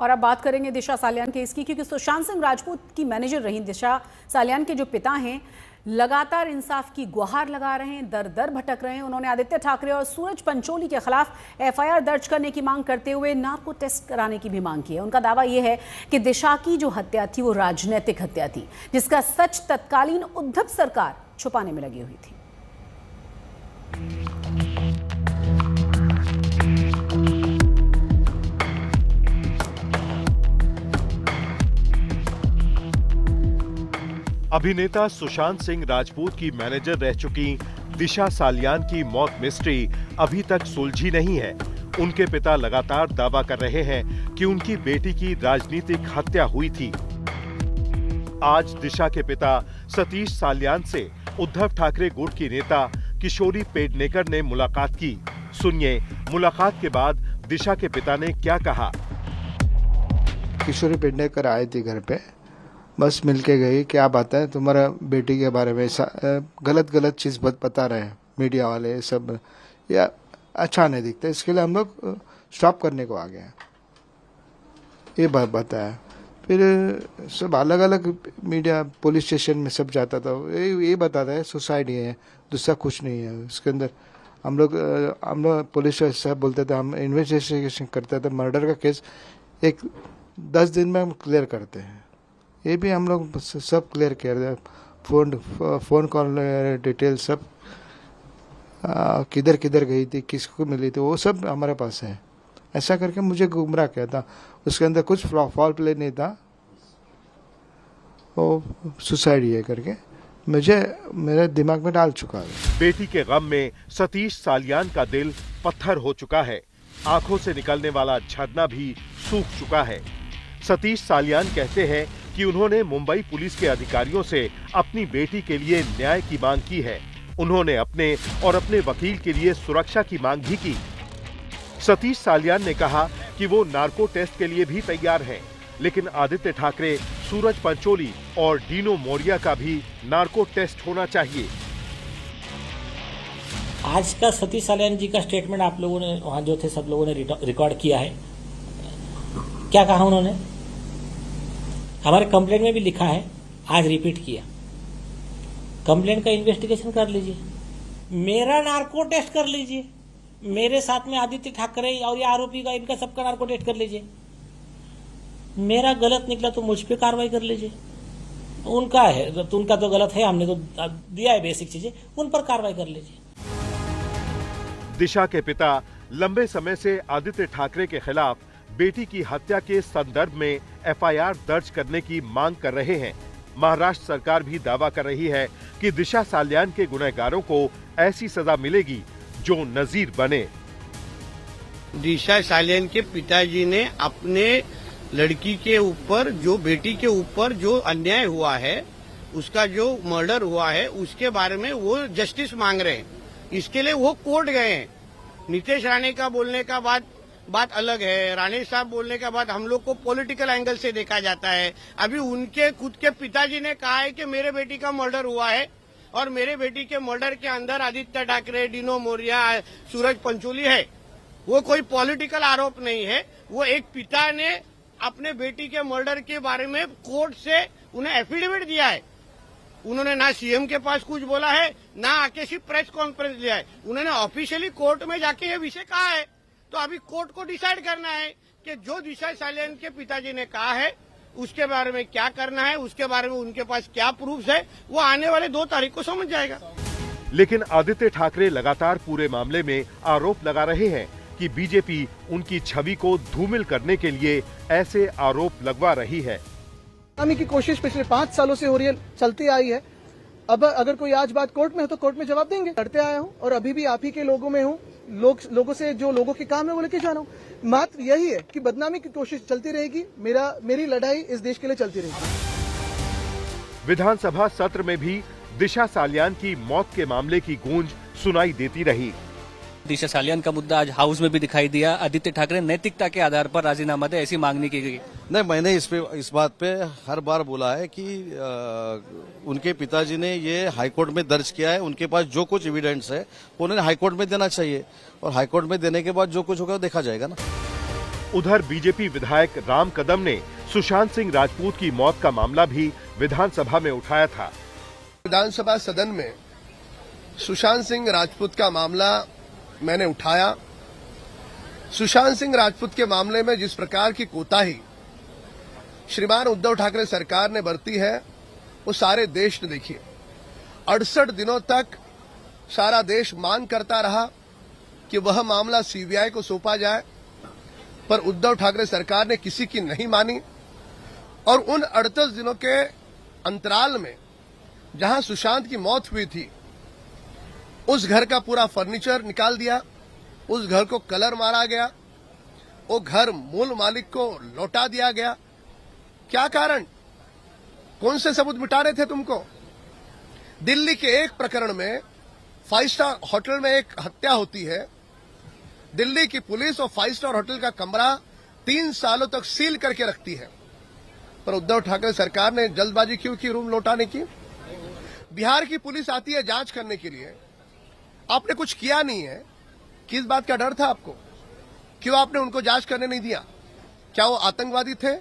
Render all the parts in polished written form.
और अब बात करेंगे दिशा सालियान केस की, क्योंकि सुशांत सिंह राजपूत की मैनेजर रही दिशा सालियान के जो पिता हैं लगातार इंसाफ की गुहार लगा रहे हैं, दर दर भटक रहे हैं। उन्होंने आदित्य ठाकरे और सूरज पंचोली के खिलाफ एफआईआर दर्ज करने की मांग करते हुए नार्को टेस्ट कराने की भी मांग की है। उनका दावा यह है कि दिशा की जो हत्या थी वो राजनीतिक हत्या थी, जिसका सच तत्कालीन उद्धव सरकार छुपाने में लगी हुई थी। अभिनेता सुशांत सिंह राजपूत की मैनेजर रह चुकी दिशा सालियान की मौत मिस्ट्री अभी तक सुलझी नहीं है। उनके पिता लगातार दावा कर रहे हैं कि उनकी बेटी की राजनीतिक हत्या हुई थी। आज दिशा के पिता सतीश सालियान से उद्धव ठाकरे गुट की नेता किशोरी पेडनेकर ने मुलाकात की। सुनिए मुलाकात के बाद दिशा के पिता ने क्या कहा। किशोरी पेडनेकर आए थे घर पे, बस मिलके गई, क्या बात है, तुम्हारा बेटी के बारे में गलत चीज बता रहे हैं मीडिया वाले सब, या अच्छा नहीं दिखता, इसके लिए हम लोग स्टॉप करने को आ गए हैं, ये बात बताया। फिर सब अलग अलग मीडिया पुलिस स्टेशन में सब जाता था, ये बताता है सुसाइड ही है, दूसरा कुछ नहीं है। उसके अंदर हम लोग पुलिस साहब बोलते थे हम इन्वेस्टिगेशन करते थे, मर्डर का केस 10 दिन में हम क्लियर करते हैं। ये भी हम लोग सब क्लियर किया, फोन कॉल डिटेल सब, किधर किधर गई थी, किसको मिली थी, वो सब हमारे पास है। ऐसा करके मुझे गुमराह किया था, उसके अंदर कुछ फॉल प्ले नहीं था, वो सुसाइड ये करके मुझे मेरे दिमाग में डाल चुका है। बेटी के गम में सतीश सालियान का दिल पत्थर हो चुका है, आंखों से निकलने वाला झरना भी सूख चुका है। सतीश सालियान कहते हैं कि उन्होंने मुंबई पुलिस के अधिकारियों से अपनी बेटी के लिए न्याय की मांग की है। उन्होंने अपने और अपने वकील के लिए सुरक्षा की मांग भी की। सतीश सालियान ने कहा कि वो नार्को टेस्ट के लिए भी तैयार हैं, लेकिन आदित्य ठाकरे, सूरज पंचोली और डीनो मोरिया का भी नार्को टेस्ट होना चाहिए। आज का सतीश सालियान जी का स्टेटमेंट आप लोगों ने वहां जो थे सब लोगों ने रिकॉर्ड किया है। क्या कहा उन्होंने? हमारे कंप्लेंट में भी लिखा है, आज रिपीट किया। कंप्लेंट का इन्वेस्टिगेशन कर लीजिए, मेरा नार्को टेस्ट कर लीजिए, मेरे साथ में आदित्य ठाकरे और ये आरोपी का, इनका सबका नार्को टेस्ट कर लीजिए। मेरा गलत निकला तो मुझ पे कार्रवाई कर लीजिए। उनका है तो उनका तो गलत है, हमने तो दिया है बेसिक चीजें, उन पर कार्रवाई कर लीजिए। दिशा के पिता लंबे समय से आदित्य ठाकरे के खिलाफ बेटी की हत्या के संदर्भ में एफआईआर दर्ज करने की मांग कर रहे हैं। महाराष्ट्र सरकार भी दावा कर रही है कि दिशा सालियान के गुनहगारों को ऐसी सजा मिलेगी जो नजीर बने। दिशा सालियान के पिताजी ने अपने लड़की के ऊपर, जो बेटी के ऊपर जो अन्याय हुआ है, उसका जो मर्डर हुआ है, उसके बारे में वो जस्टिस मांग रहे हैं। इसके लिए वो कोर्ट गए हैं। नीतीश राणे का बोलने का बात अलग है, राणे साहब बोलने के बाद हम लोग को पॉलिटिकल एंगल से देखा जाता है। अभी उनके खुद के पिताजी ने कहा है कि मेरे बेटी का मर्डर हुआ है और मेरे बेटी के मर्डर के अंदर आदित्य ठाकरे, डीनो मोरिया, सूरज पंचोली है। वो कोई पॉलिटिकल आरोप नहीं है, वो एक पिता ने अपने बेटी के मर्डर के बारे में कोर्ट से उन्हें एफिडेविट दिया है। उन्होंने ना सीएम के पास कुछ बोला है, ना आके सिर्फ प्रेस कॉन्फ्रेंस दिया है, उन्होंने ऑफिशियली कोर्ट में जाके ये विषय कहा है। तो अभी कोर्ट को डिसाइड करना है कि जो दिशा सालियान के पिताजी ने कहा है उसके बारे में क्या करना है, उसके बारे में उनके पास क्या प्रूफ है, वो आने वाले 2 तारीख को समझ जाएगा। लेकिन आदित्य ठाकरे लगातार पूरे मामले में आरोप लगा रहे हैं कि बीजेपी उनकी छवि को धूमिल करने के लिए ऐसे आरोप लगवा रही है। की कोशिश पिछले 5 सालों से हो रही है, चलती आई है। अब अगर कोई आज बात कोर्ट में है तो कोर्ट में जवाब देंगे। लड़ते आया हूँ और अभी भी आप ही के लोगों में हूँ, लोगों से जो लोगों के काम है वो लेके जा रहा हूँ। मात्र यही है कि बदनामी की कोशिश चलती रहेगी, मेरी लड़ाई इस देश के लिए चलती रहेगी। विधानसभा सत्र में भी दिशा सालियान की मौत के मामले की गूंज सुनाई देती रही। दिशा सालियान का मुद्दा आज हाउस में भी दिखाई दिया। आदित्य ठाकरे नैतिकता के आधार पर राजीनामा दे, ऐसी मांग नहीं की गई। नहीं, मैंने इस बात पे हर बार बोला है कि उनके पिताजी ने ये हाईकोर्ट में दर्ज किया है, उनके पास जो कुछ एविडेंस है उन्होंने हाईकोर्ट में देना चाहिए और हाईकोर्ट में देने के बाद जो कुछ होगा देखा जाएगा ना। उधर बीजेपी विधायक राम कदम ने सुशांत सिंह राजपूत की मौत का मामला भी विधानसभा में उठाया था। विधानसभा सदन में सुशांत सिंह राजपूत का मामला मैंने उठाया। सुशांत सिंह राजपूत के मामले में जिस प्रकार की कोताही श्रीमान उद्धव ठाकरे सरकार ने बरती है वो सारे देश ने देखी। 68 दिनों तक सारा देश मांग करता रहा कि वह मामला सीबीआई को सौंपा जाए, पर उद्धव ठाकरे सरकार ने किसी की नहीं मानी और उन 38 दिनों के अंतराल में जहां सुशांत की मौत हुई थी उस घर का पूरा फर्नीचर निकाल दिया, उस घर को कलर मारा गया, वो घर मूल मालिक को लौटा दिया गया। क्या कारण? कौन से सबूत मिटा रहे थे तुमको? दिल्ली के एक प्रकरण में 5 स्टार होटल में एक हत्या होती है, दिल्ली की पुलिस और 5 स्टार होटल का कमरा 3 सालों तक सील करके रखती है, पर उद्धव ठाकरे सरकार ने जल्दबाजी क्यों की रूम लौटाने की? बिहार की पुलिस आती है जांच करने के लिए, आपने कुछ किया नहीं है। किस बात का डर था आपको? क्यों आपने उनको जांच करने नहीं दिया? क्या वो आतंकवादी थे?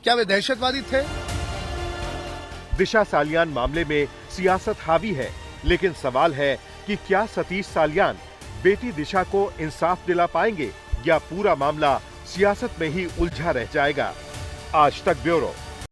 क्या वे दहशतवादी थे? दिशा सालियान मामले में सियासत हावी है, लेकिन सवाल है कि क्या सतीश सालियान बेटी दिशा को इंसाफ दिला पाएंगे या पूरा मामला सियासत में ही उलझा रह जाएगा। आज तक ब्यूरो।